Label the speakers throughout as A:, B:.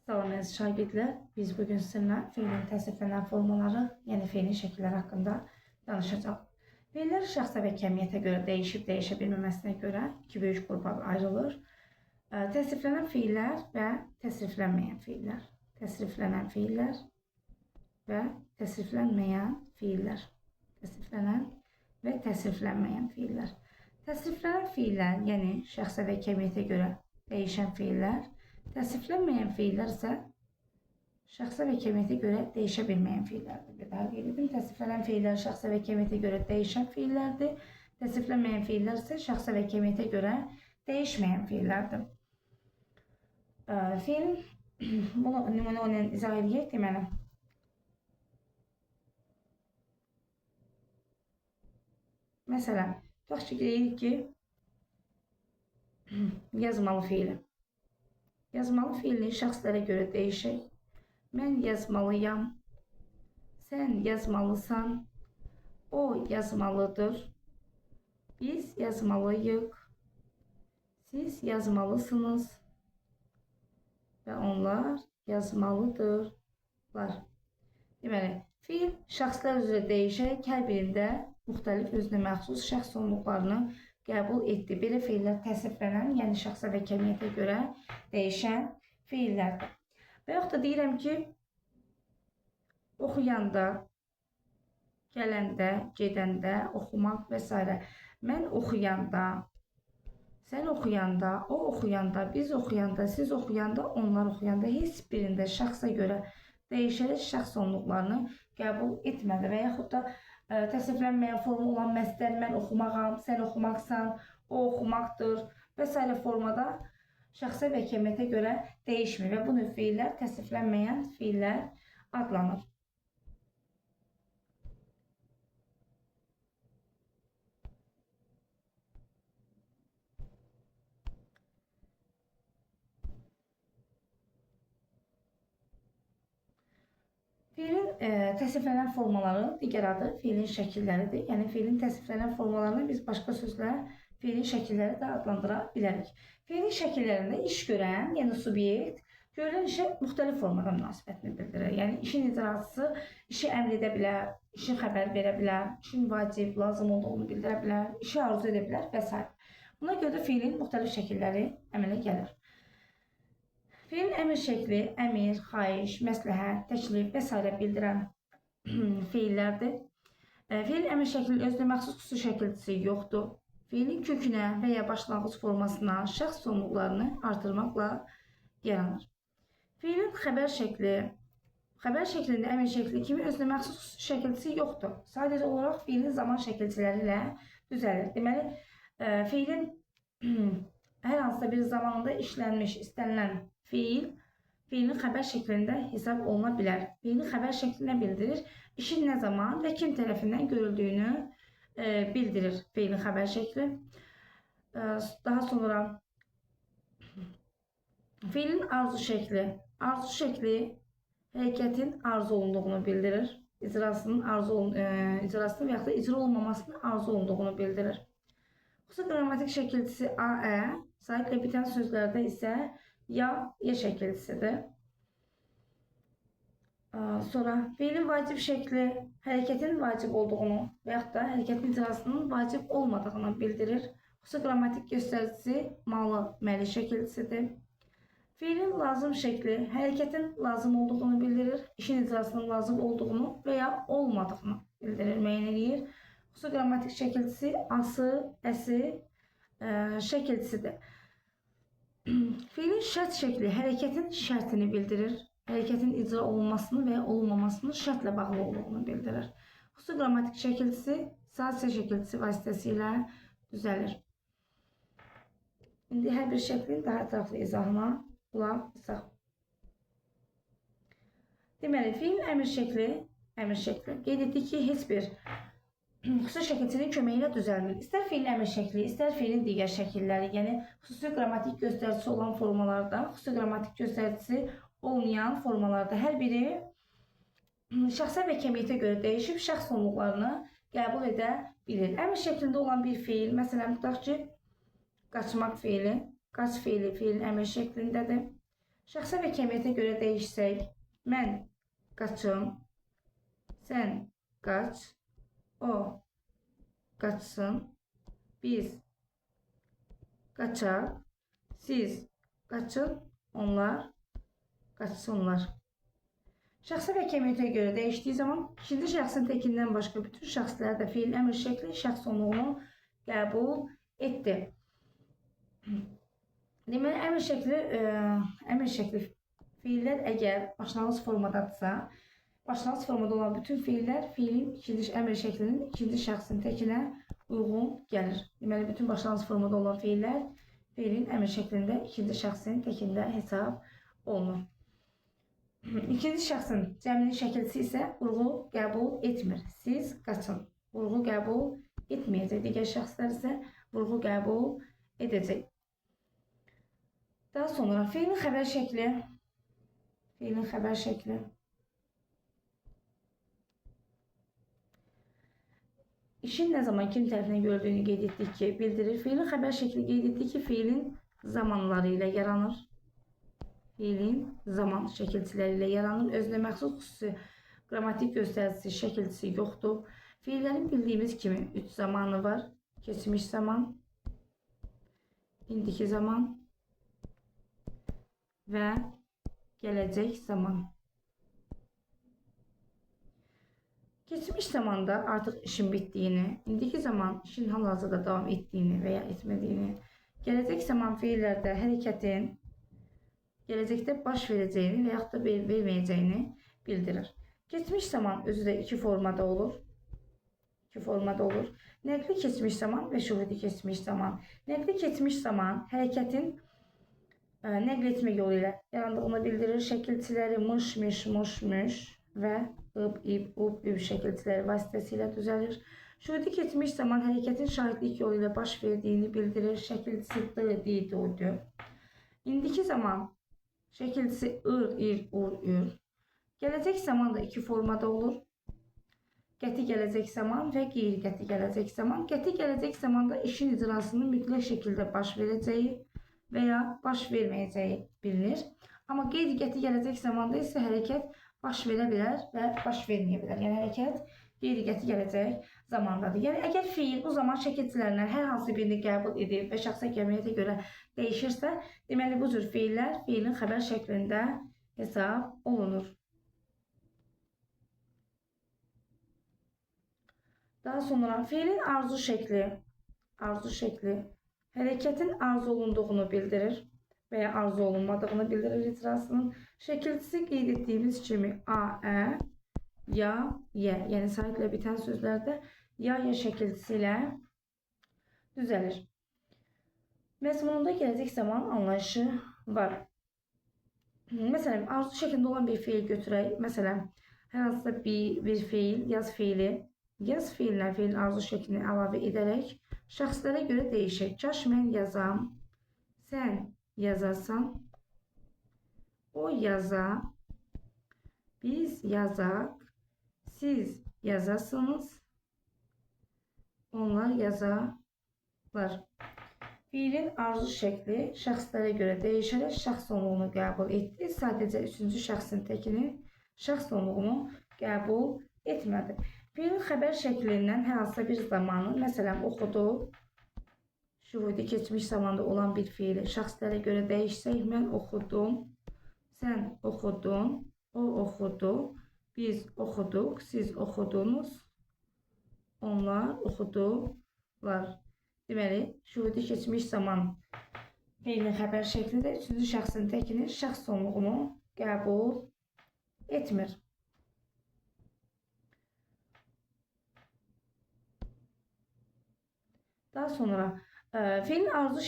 A: Salam əziz şagirdlər, biz bugün sizinlə fiilin təsriflənən formaları, yəni fiilin şəkilləri haqqında danışacağıq. Fiillər şəxsə və kəmiyyətə görə dəyişib dəyişə bilməməsinə görə iki böyük qrupa ayrılır. Təsriflənən fiillər və təsriflənməyən fiillər. Təsriflənən fiillər və təsriflənməyən fiillər. Təsriflənən və təsriflənməyən fiillər. Təsriflənən fiillər, yəni şəxsə və kəmiyyətə görə dəyişən fiillər. Təsriflənməyən fiillər isə şəxsə və kəmiyyətə görə dəyişə bilməyən fiillərdir. Bir daha qeyd edim. Təsriflənən fiillər şəxsə və kəmiyyətə görə dəyişən fiillərdir. Təsriflənməyən fiillər isə şəxsə və kəmiyyətə görə dəyişməyən fiillərdir. Bunu nümunə ilə izah edək deməli. Məsələn, tutaq ki, deyirik ki, yazmalı fiili. Yazmalı fiilini şəxslərə görə dəyişək. Mən yazmalıyam, sən yazmalısan, o yazmalıdır, biz yazmalıyıq, siz yazmalısınız və onlar yazmalıdırlar. Deməli, fiil şəxslər üzrə dəyişərək hər birində müxtəlif özünə məxsus şəxs sonluqlarını qəbul etdi. Belə fiillər təsriflənən, yəni şəxsə və kəmiyyətə görə dəyişən fiillərdir. Və yaxud da deyirəm ki, oxuyanda, gələndə, gedəndə, oxumaq və s. Mən oxuyanda, sən oxuyanda, o oxuyanda, biz oxuyanda, siz oxuyanda, onlar oxuyanda heç birində şəxsə görə dəyişərək şəxs sonluqlarını qəbul etmədi. Və yaxud da təsriflənməyən formu olan məsdər mən oxumağam, sən oxumaqsan, o oxumaqdır və s. formada şəxsə və kəmiyyətə görə dəyişmir və bu növ fiillər təsriflənməyən fiillər adlanır. Fiilin təsriflənən formaları digər adı fiilin şəkilləridir. Yəni fiilin təsriflənən formalarını biz başqa sözlə fiilin şəkilləri də adlandıra bilərik. Fiilin şəkillərində iş görən, yəni subyekt görülən işə müxtəlif formada münasibətini bildirir. Yəni işin icraçısı işi əmr edə bilər, işi xəbər verə bilər, işin vacib, lazım olduğunu bildirə bilər, işi arzu edə bilər və s. Buna görə də fiilin müxtəlif şəkilləri əmələ gəlir. Fiilin əmr şəkli əmir, xahiş, məsləhət, təklif və s. bildirən fiillərdir. Fiilin əmr şəklinin özünə məxsus xüsusi şəkilçisi yoxdur. Fiilin kökünə və ya başlanğıc formasına şəxs sonluqlarını artırmaqla yaranır. Fiilin xəbər şəklində əmr şəkli kimi özünə məxsus xüsusi şəkilçisi yoxdur. Sadəcə olaraq fiilin zaman şəkilçiləri ilə düzəlir. Deməli, fiilin hər hansısa bir zamanında işlənmiş, istənilən fiilin xəbər şəklində hesab oluna bilər. Fiilin xəbər şəkli nə bildirir? İşin nə zaman və kim tərəfindən görüldüyünü bildirir fiilin xəbər şəkli. Daha sonra fiilin arzu şəkli. Arzu şəkli hərəkətin arzu olunduğunu bildirir. İcrasının və yaxud da icra olunmamasının arzu olunduğunu bildirir. Xüsusi qrammatik şəkilçisi AE, saitlə bitən sözlərdə isə ya şəkilçisidir. Sonra fiilin vacib şəkli hərəkətin vacib olduğunu və yaxud da hərəkətin icrasının vacib olmadığını bildirir. Xüsusi qrammatik göstəricisi malı, məli şəkilçisidir. Fiilin lazım şəkli hərəkətin lazım olduğunu bildirir, işin icrasının lazım olduğunu və ya olmadığını bildirir, müəyyən edir. Xüsusi qrammatik şəkilçisi ası, əsi şəkilçisidir. Fiilin şərt şəkli hərəkətin şərtini bildirir. Hərəkətin icra olunmasını və ya olunmamasının şərtlə bağlı olduğunu bildirir. Xüsusi qrammatik şəkilçisi sazsə şəkilçisi vasitəsilə düzəlir. İndi hər bir şəklin daha ətraflı izahına qulaq asaq. Deməli, fiilin əmr şəkli qeyd etdik ki, heç bir xüsusi şəkilçinin köməyi ilə düzəlmir. İstər fiilin əmr şəkli, istər fiilin digər şəkilləri, yəni xüsusi qrammatik göstəricisi olan formalarda, xüsusi qrammatik göstəricisi olmayan formalarda hər biri şəxsə və kəmiyyətə görə dəyişib şəxs sonluqlarını qəbul edə bilir. Əmr şəklində olan bir fiil, məsələn, tutaq ki, qaçmaq fiili, qaç fiili fiilin əmr şəklindədir. Şəxsə və kəmiyyətə görə dəyişsək, mən qaçım, sən qaç, o qaçsın, biz qaçaq, siz qaçın, onlar qaçsınlar. Şəxsə və kəmiyyətə görə dəyişdiyi zaman ikinci şəxsin təkindən başqa bütün şəxslər də fiil əmr şəkli şəxs sonluğunu qəbul etdi. Deməli, əmr şəkli fiillər əgər başlanğıc formadadırsa, başlanğıc formada olan bütün fiillər fiilin əmr şəklinin ikinci şəxsin təkinə uyğun gəlir. Deməli, bütün başlanğıc formada olan fiillər fiilin əmr şəklində ikinci şəxsin təkində hesab olunur. İkinci şəxsin cəmli şəkilçisi isə vurğu qəbul etmir. Siz qaçın. Vurğu qəbul etməyəcək. Digər şəxslər isə vurğu qəbul edəcək. Daha sonra fiilin xəbər şəkli. Fiilin xəbər şəkli. İşin nə zaman kim tərəfindən gördüyünü qeyd etdik ki, bildirir. Fiilin xəbər şəkli qeyd etdik ki, fiilin zamanları ilə yaranır. Fiilin zaman şəkilçiləri ilə yaranır. Özünə məxsus xüsusi qrammatik göstəricisi, şəkilçisi yoxdur. Fiillərin bildiyimiz kimi 3 zamanı var. Keçmiş zaman, indiki zaman və gələcək zaman. Keçmiş zamanda artıq işin bitdiyini, indiki zaman işin hal-hazırda davam etdiyini və ya etmədiyini, gələcək zaman fiillərdə hərəkətin gələcəkdə baş verəcəyini və yaxud da verməyəcəyini bildirir. Keçmiş zaman özü də iki formada olur. Nəqli keçmiş zaman və şühudi keçmiş zaman. Nəqli keçmiş zaman hərəkətin nəql etmə yolu ilə yarandığını bildirir. Şəkilçiləri mış, miş, muş, müş və ıb, ib, ub, üb şəkilçiləri vasitəsilə düzəlir. Şühudi keçmiş zaman hərəkətin şahidlik yolu ilə baş verdiyini bildirir. Şəkilçisi d, di, du, dü. İndiki zaman şəkilçisi ır, ir, ur, ür. Gələcək zaman da iki formada olur. Qəti gələcək zaman və qeyri-qəti gələcək zaman. Qəti gələcək zamanda işin icrasının mütləq şəkildə baş verəcəyi və ya baş verməyəcəyi bilinir. Amma qeyri-qəti gələcək zamanda isə hərəkət baş verə bilər və baş verməyə bilər. Yəni hərəkət qeyri-qəti gələcək zamandadır. Yəni əgər fiil bu zaman şəkilçilərindən hər hansı birini qəbul edib və şəxsə kəmiyyətə görə dəyişirsə, deməli bu cür fiillər fiilin xəbər şəklində hesab olunur. Daha sonra fiilin arzu şəkli hərəkətin arzu olunduğunu bildirir və ya arzu olunmadığını bildirir icrasının. Şəkilçisi qeyd etdiyimiz kimi a, ə, ya, yə, yəni saitlə bitən sözlərdə ya şəkilçisi ilə düzəlir. Məzmununda gələcək zaman anlayışı var. Məsələn, arzu şəklində olan bir fiil götürək. Məsələn, hər hansısa bir fiil, yaz fiili. Yaz fiilinə fiilin arzu şəklini əlavə edərək şəxslərə görə dəyişək. Kaş mən yazam, sən yazasan, o yaza, biz yazaq, siz yazasınız, onlar yazarlar. Fiilin arzu şəkli şəxslərə görə dəyişərək şəxs sonluğunu qəbul etdi. Sadəcə üçüncü şəxsin təkinin şəxs sonluğunu qəbul etmədi. Fiilin xəbər şəklindən hər hansısa bir zamanı, məsələn, oxudu, şühudi keçmiş zamanda olan bir fiili şəxslərə görə dəyişsək, mən oxudum, sən oxudun, o oxudu, biz oxuduq, siz oxudunuz, onlar oxudular. Deməli, şühudi keçmiş zaman fiilin xəbər şəklində üçüncü şəxsin təkinin şəxs sonluğunu qəbul etmir. Daha sonra fiilin arzu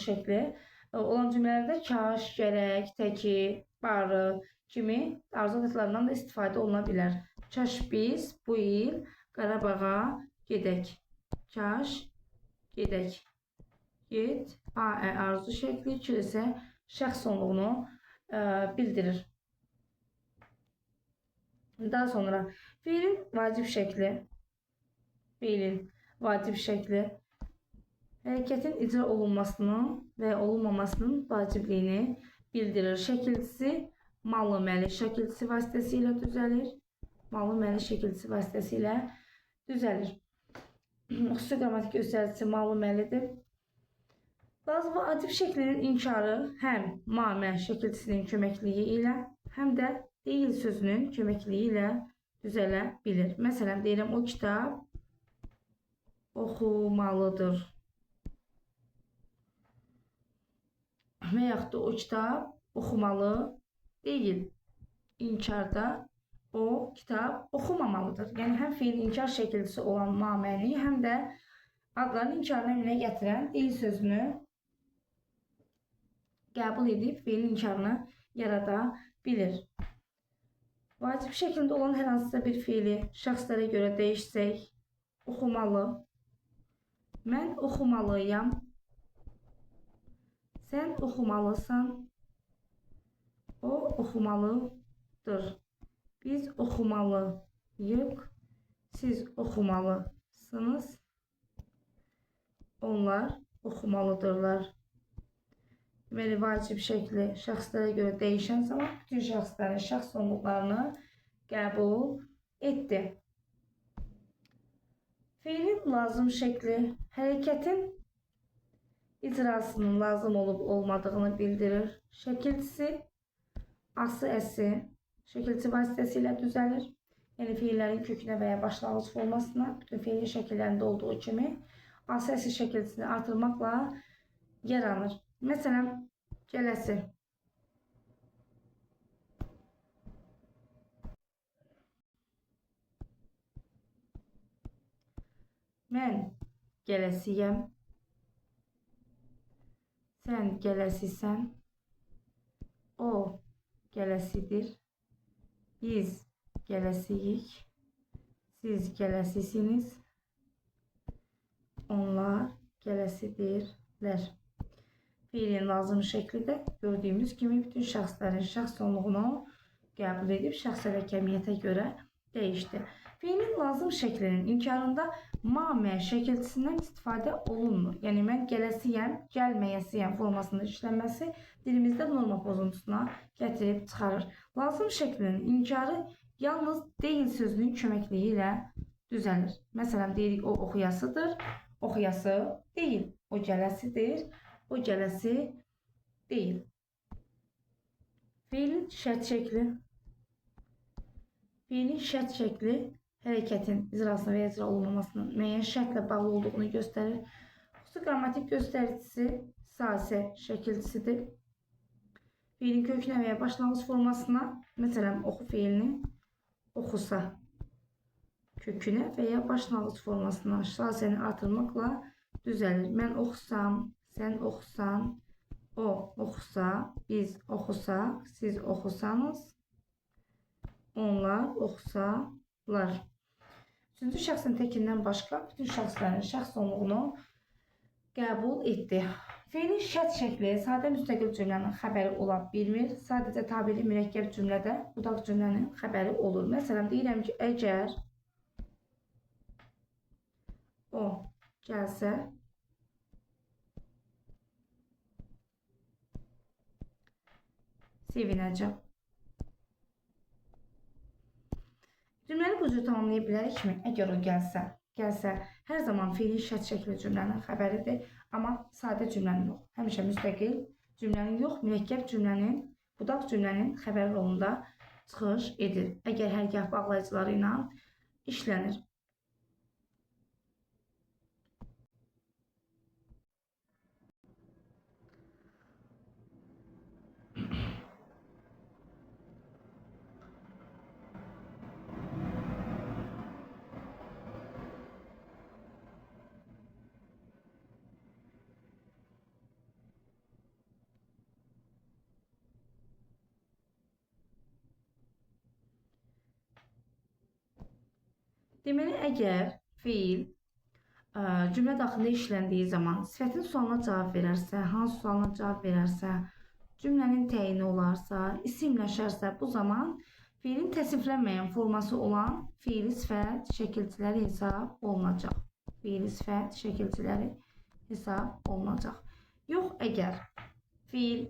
A: şəkli olan cümlələrdə kaş, gərək, təki, barı kimi arzu adlarından da istifadə oluna bilər. Kaş biz bu il Qarabağa gedək. Kaş gedək. Get, a, arzu şəkli, ki isə şəxs sonluğunu bildirir. Daha sonra fiilin vacib şəkli hərəkətin icra olunmasının və olunmamasının vacibliyini bildirir şəkilçisi malı məli şəkilçisi vasitəsilə düzəlir. Malı məli şəkilçisi vasitəsilə düzəlir. Xüsusi qrammatik göstəricisi malı məlidir. Lazımlı adif şəklinin inkarı həm ma-mə şəkilçisinin köməkliyi ilə, həm də deyil sözünün köməkliyi ilə düzələ bilir. Məsələn, deyirəm, o kitab oxumalıdır. Və yaxud da o kitab oxumalı deyil. İnkarda o kitab oxumamalıdır. Yəni, həm fiil inkar şəkilçisi olan ma-məni, həm də adların inkarını əmələ gətirən deyil sözünü qəbul edib fiilin inkarını yarada bilir. Vacib şəklində olan hər hansısa bir fiili şəxslərə görə dəyişsək, oxumalı, mən oxumalıyam, sən oxumalısan, o oxumalıdır, biz oxumalıyıq, siz oxumalısınız, onlar oxumalıdırlar. Deməli, vacib şəkli şəxslərə görə dəyişən zaman bütün şəxslərin şəxs onluqlarını qəbul etdi. Fiilin lazım şəkli hərəkətin icrasının lazım olub olmadığını bildirir. Şəkilçisi ası əsi şəkilçi vasitəsilə düzəlir. Yəni, fiillərin kökünə və ya başlanğıc formasına bütün fiilin şəkillərində olduğu kimi ası əsi şəkilçisini artırmaqla yaranır. Məsələn, gələsi. Mən gələsiyəm, sən gələsisən, o gələsidir, biz gələsiyik, siz gələsisiniz, onlar gələsidirlər. Fiilin lazım şəkli də gördüyümüz kimi bütün şəxslərin şəxs onluğunu qəbul edib şəxsə və kəmiyyətə görə dəyişdi. Fiilin lazım şəklinin inkarında ma-mə şəkilçisindən istifadə olunmur. Yəni, mən gələsiyəm, gəlməyəsiyəm formasında işlənməsi dilimizdə norma pozuntusuna gətirib çıxarır. Lazım şəklinin inkarı yalnız deyil sözünün köməkliyi ilə düzəlir. Məsələn, deyirik, o oxuyasıdır, oxuyası deyil, o gələsidir, o gələsi deyil. Fiilin şərt şəkli. Fiilin şərt şəkli hərəkətin icrasına və ya icra olunmamasının müəyyən şərtlə bağlı olduğunu göstərir. Xüsusi qrammatik göstəricisi sasə şəkilçisidir. Fiilin kökünə və ya başlanğıc formasına, məsələn, oxu fiilini oxusa kökünə və ya başlanğıc formasına sasəni artırmaqla düzəlir. Mən oxusam, sən oxusan, o oxusa, biz oxusaq, siz oxusanız, onlar oxusalar. Üçüncü şəxsin təkindən başqa bütün şəxslərin şəxs onluğunu qəbul etdi. Fiilin şərt şəkli sadə müstəqil cümlənin xəbəri ola bilmir. Sadəcə tabeli mürəkkəb cümlədə budaq cümlənin xəbəri olur. Məsələn, deyirəm ki, əgər o gəlsə, sevinəcəm. Cümləni bu cür tamamlaya bilərikmi? Əgər o gəlsə, hər zaman fiilin şərt şəkli cümlənin xəbəridir, amma sadə cümlənin yox. Həmişə müstəqil cümlənin yox, mürəkkəb cümlənin, budaq cümlənin xəbəri rolunda çıxış edir. Əgər hərgah bağlayıcıları ilə işlənir. Deməli, əgər fiil cümlə daxilində işləndiyi zaman sifətin sualına cavab verərsə, hansı sualına cavab verərsə, cümlənin təyini olarsa, isimləşərsə, bu zaman fiilin təsniflənməyən forması olan fiili sifət şəkilçiləri hesab olunacaq. Fiili sifət şəkilçiləri hesab olunacaq. Yox, əgər fiil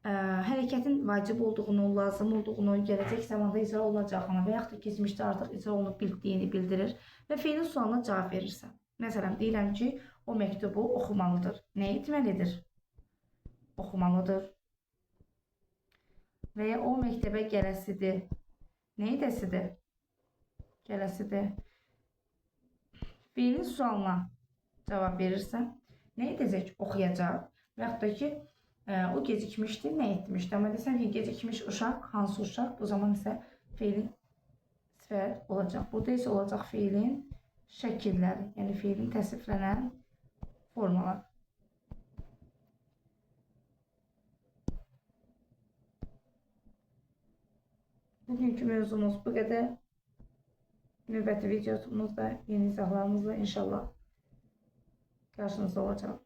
A: hərəkətin vacib olduğunu, lazım olduğunu, gələcək zamanda icra olacağını və yaxud da keçmişdə artıq icra olunub bildiyini bildirir və feilin sualına cavab verirsən. Məsələn, deyirəm ki, o məktubu oxumalıdır. Nə etməlidir? Oxumalıdır. Və ya o məktəbə gələsidir. Nə edəsidir? Gələsidir. Feilin sualına cavab verirsən, nə edəcək? Oxuyacaq. Və yaxud da ki, o gecikmişdi, nə etmişdi? Amma desəm ki, gecikmiş uşaq, hansı uşaq? Bu zaman isə feilin sifət olacaq. Burada isə olacaq feilin şəkilləri, yəni feilin təsviflənən formalar. Bugünkü mövzumuz bu qədər. Növbəti videomuzda yeni izahlarımızla inşallah qarşınızda olacaq.